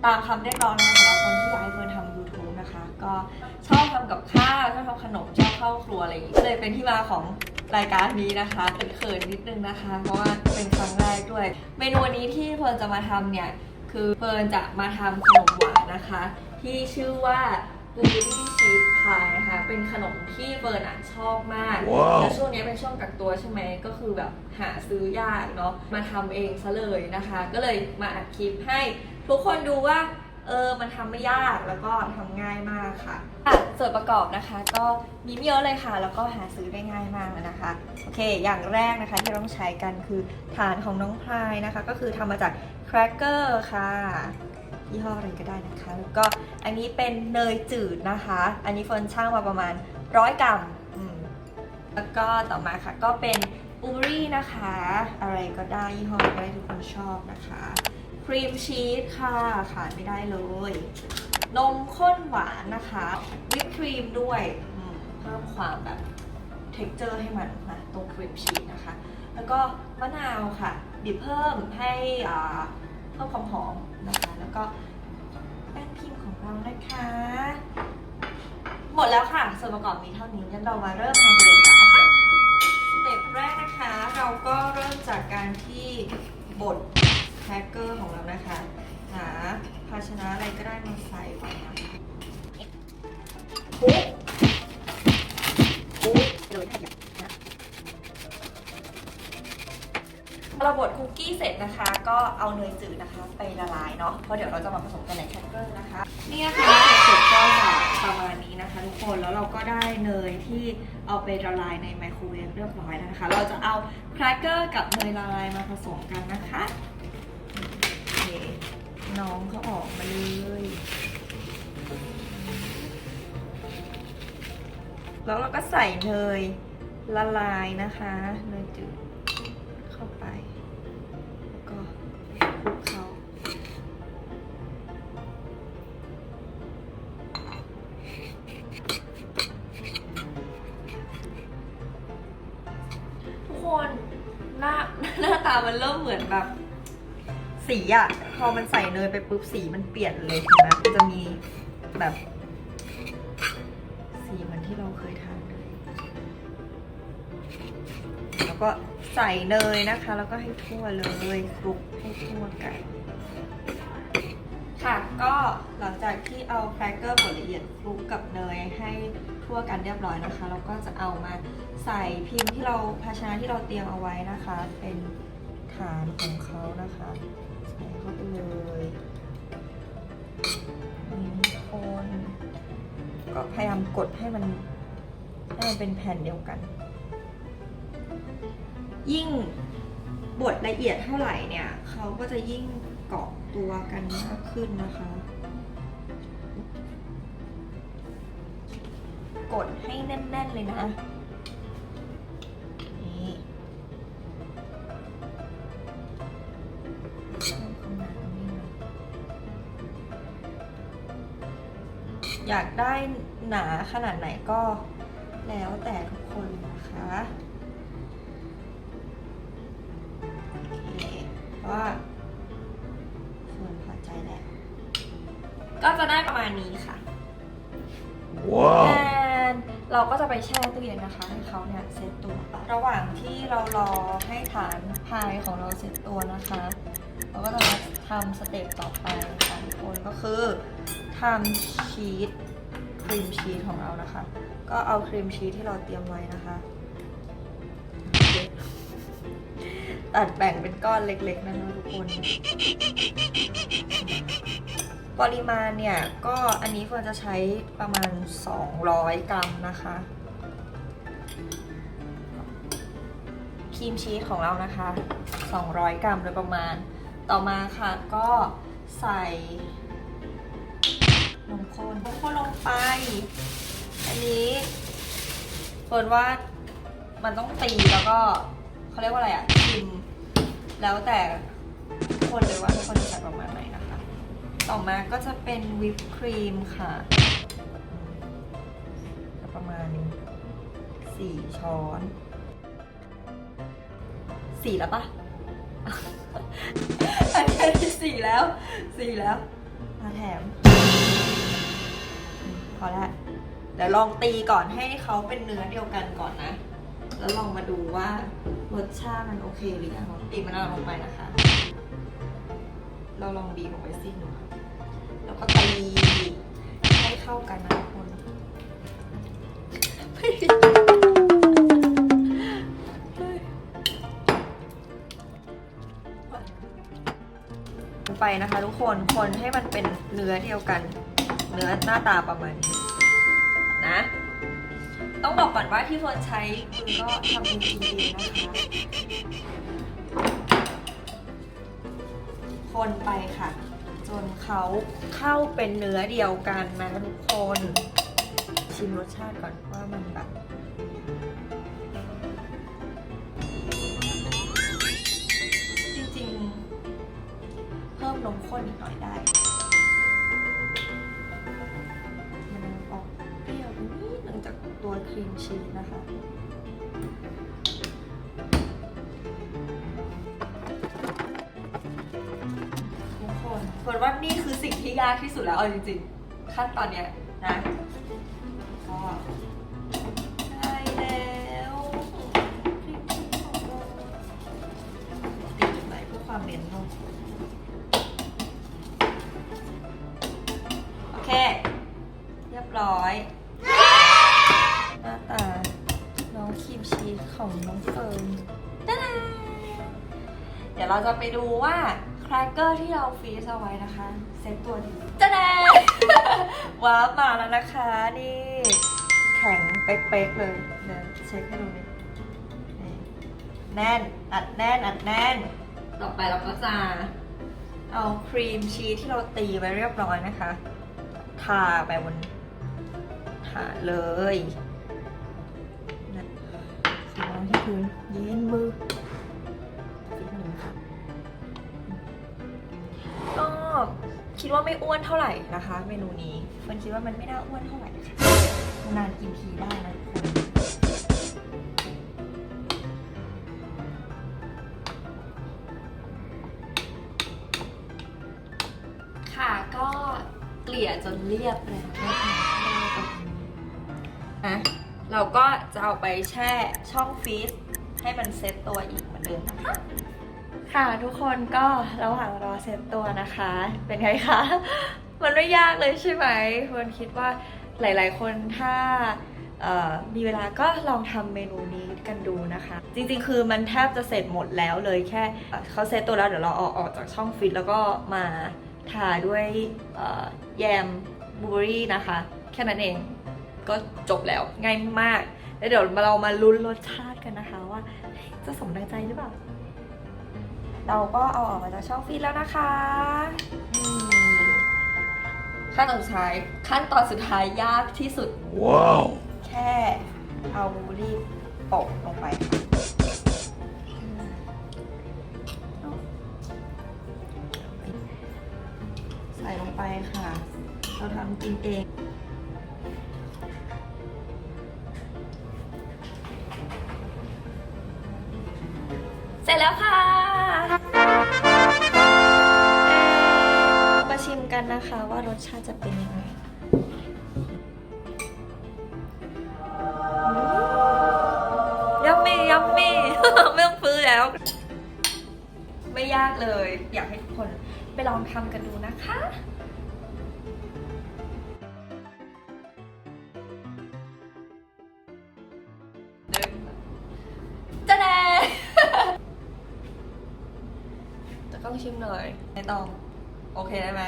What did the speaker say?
ตามคำเรียกร้องนะคะสำหรับคนที่อยากให้เฟิร์นทำ YouTube นะคะก็ชอบทำกับข้าวชอบทำขนมชอบเข้าครัวอะไรอย่างนี้ก็เลยเป็นที่มาของรายการนี้นะคะเขินๆนิดนึงนะคะเพราะว่าเป็นครั้งแรกด้วยเมนูวันนี้ที่เฟิร์นจะมาทำเนี่ยคือเฟิร์นจะมาทำขนมหวานนะคะที่ชื่อว่าบลูเบอรี่ชีสพายนะคะเป็นขนมที่เฟิร์นชอบมาก แล้วช่วงนี้เป็นช่วงกักตัวใช่ไหมก็คือแบบหาซื้อยากเนาะมาทำเองซะเลยนะคะก็เลยมาอัดคลิปให้ทุกคนดูว่ามันทำไม่ยากแล้วก็ทำง่ายมากค่ะส่วนประกอบนะคะก็มีไม่เยอะเลยค่ะแล้วก็หาซื้อได้ง่ายมากนะคะโอเคอย่างแรกนะคะที่เราต้องใช้กันคือฐานของน้องพายนะคะก็คือทำมาจากแครกเกอร์ค่ะยี่ห้ออะไรก็ได้นะคะแล้วก็อันนี้เป็นเนยจืดนะคะอันนี้เฟิร์นช่างมาประมาณ100 กรัมแล้วก็ต่อมาค่ะก็เป็นบลูเบอรี่นะคะอะไรก็ได้ยี่ห้ออะไรทุกคนชอบนะคะครีมชีสค่ะขาดไม่ได้เลยนมข้นหวานนะคะวิปครีมด้วยเพิ่มความแบบ texture ให้มันนะตรงครีมชีสนะคะแล้วก็มะนาวค่ะบีบเพิ่มให้เพิ่มความหอมนะคะแล้วก็แป้งพิมพ์ของเรานะคะหมดแล้วค่ะส่วนประกอบมีเท่านี้งั้นเรามาเริ่มทำกันเลยค่ะสเต็ปแรกนะคะเราก็เริ่มจากการที่บดแครกเกอร์ของเรานะคะหาภาชนะอะไรก็ได้มาใส่ไว้นะคะปุ๊บเลยนะเราบดคุกกี้เสร็จนะคะก็เอาเนยจืดนะคะไปละลายเนาะเพราะเดี๋ยวเราจะมาผสมกันในแครกเกอร์นะคะนี่นะคะเสร็จก็จะประมาณนี้นะคะทุกคนแล้วเราก็ได้เนยที่เอาไปละลายในไมโครเวฟเรียบร้อยแล้วนะคะเราจะเอาแครกเกอร์กับเนยละลายมาผสมกันนะคะน้องเขาออกมาเลยแล้วเราก็ใส่เนยละลายนะคะเนยจืดเข้าไปแล้วก็คลุกเขาทุกคนหน้าตามันเริ่มเหมือนแบบสีอะพอมันใส่เนยไปปุ๊บสีมันเปลี่ยนเลยนะมันจะมีแบบสีเหมือนที่เราเคยทานเลยแล้วก็ใส่เนยนะคะแล้วก็ให้ทั่วเลยคลุกให้ทั่วกันค่ะก็หลังจากที่เอาแครกเกอร์บดละเอียดคลุกกับเนยให้ทั่วกันเรียบร้อยนะคะเราก็จะเอามาใส่พิมพ์ที่เราภาชนะที่เราเตรียมเอาไว้นะคะเป็นฐานของเขานะคะใส่เข้าไปเลยคนก็พยายามกดให้มันเป็นแผ่นเดียวกันยิ่งบดละเอียดเท่าไหร่เนี่ยเขาก็จะยิ่งเกาะตัวกันมากขึ้นนะคะกดให้แน่นๆเลยนะนี่อยากได้หนาขนาดไหนก็แล้วแต่ทุกคนนะคะเพราะว่าส่วนพอใจแล้วก็จะได้ประมาณนี้ค่ะว้าวเราก็จะไปแช่ตู้เย็นนะคะให้เขาเนี่ยเซตตัวระหว่างที่เรารอให้ฐานพายของเราเซตตัวนะคะเราก็จะมาทำสเต็ปต่อไปค่ะทุกคนก็คือทำชีสครีมชีสของเรานะคะก็เอาครีมชีสที่เราเตรียมไว้นะคะตัดแบ่งเป็นก้อนเล็กๆนะคะทุกคนปริมาณเนี่ยก็อันนี้เฟิร์นจะใช้ประมาณ200 กรัมนะคะครีมชีสของเรานะคะ200 กรัมโดยประมาณต่อมาค่ะก็ใส่นมข้นลงไปอันนี้เฟิร์นว่ามันต้องตีแล้วก็เขาเรียกว่าอะไรอะชิมแล้วแต่ทุกคนเลยว่าทุกคนจะใส่ประมาณไหนนะคะต่อมาก็จะเป็นวิปครีมค่ะประมาณ4 ช้อน4แล้วปะอันนี้4แล้ว มาแถมพอละเดี๋ยวลองตีก่อนให้เขาเป็นเนื้อเดียวกันก่อนนะ แล้วลองมาดูว่ารสชาติมันโอเคหรือยังบีบมะนาวลงไปนะคะ เราลองบีบลงไปสิหนูแล้วก็ตีให้เข้ากันนะทุกคนไปนะคะทุกคนคนให้มันเป็นเนื้อเดียวกัน เนื้อหน้าตาประมาณนี้นะ ต้องบอกก่อนว่าที่เฟิร์นใช้มือก็ทำเองจริงๆนะคะคนไปค่ะ จนเขาเข้าเป็นเนื้อเดียวกันนะทุกคนชิมรสชาติก่อนว่ามันแบบจริงๆเพิ่มนมข้นอีกหน่อยได้มันออกเปรี้ยวนิดนึงจากตัวครีมชีสนะคะทุกคนเฟิร์นว่านี่คือสิ่งที่ยากที่สุดแล้วเอาจริงๆขั้นตอนเนี้ยนะก็ได้แล้วครีมชีสของเราติดไว้เพื่อความเน้นนมโอเคเรียบร้อยหน้าตาน้องครีมชีสของน้องเฟิร์นต๊าดาเดี๋ยวเราจะไปดูว่าแครกเกอร์ที่เราฟรีซเอาไว้นะคะเซตตัวดีจ๊ะแดง ว้าวมาแล้วนะคะนี่แข็งเป๊กๆเลยเดี๋ยวเช็คให้ดูนิดแน่นอัดแน่นอัดแน่นต่อไปเราก็จะเอาครีมชีสที่เราตีไว้เรียบร้อยนะคะทาไปบนฐานเลยวางที่พื้นเย็นมือฟิตหนึ่งค่ะก็คิดว่าไม่อ้วนเท่าไหร่นะคะ เมนูนี้เฟิร์นคิดว่ามันไม่น่าอ้วนเท่าไหร่ค่ะนานกินทีได้นะทุกคนค่ะก็เกลี่ยจนเรียบแล้วนะคะเราก็จะเอาไปแช่ช่องฟรีซให้มันเซตตัวอีกเหมือนเดิมนะคะค่ะทุกคนก็ระหว่างรอเซตตัวนะคะ เป็นไงคะ มันไม่ยากเลยใช่ไหมเฟิร์นคิดว่าหลายๆคนถ้ามีเวลาก็ลองทำเมนูนี้กันดูนะคะ จริงๆคือมันแทบจะเสร็จหมดแล้วเลยแค่เขาเซตตัวแล้วเดี๋ยวเราเอาออกจากช่องฟรีซแล้วก็มาทาด้วยแยมบลูเบอรี่นะคะแค่นั้นเองก็จบแล้วง่ายมากแล้วเดี๋ยวเรามาลุ้นรสชาติกันนะคะว่าจะสมดังใจหรือเปล่าเราก็เอาออกมาจากช่องฟรีซแล้วนะคะขั้นตอนสุดท้ายยากที่สุดว้าวแค่เอาบลูเบอรี่โปะลงไปค่ะใส่ลงไปค่ะเราทำกินเองเสร็จแล้วค่ะมาชิมกันนะคะว่ารสชาติจะเป็นยังไงยัมมี่ ไม่ต้องซื้อแล้วไม่ยากเลยอยากให้ทุกคนไปลองทำกันดูนะคะจะแดงจะต้องชิมหน่อยไม่ต้องโอเคได้ไหม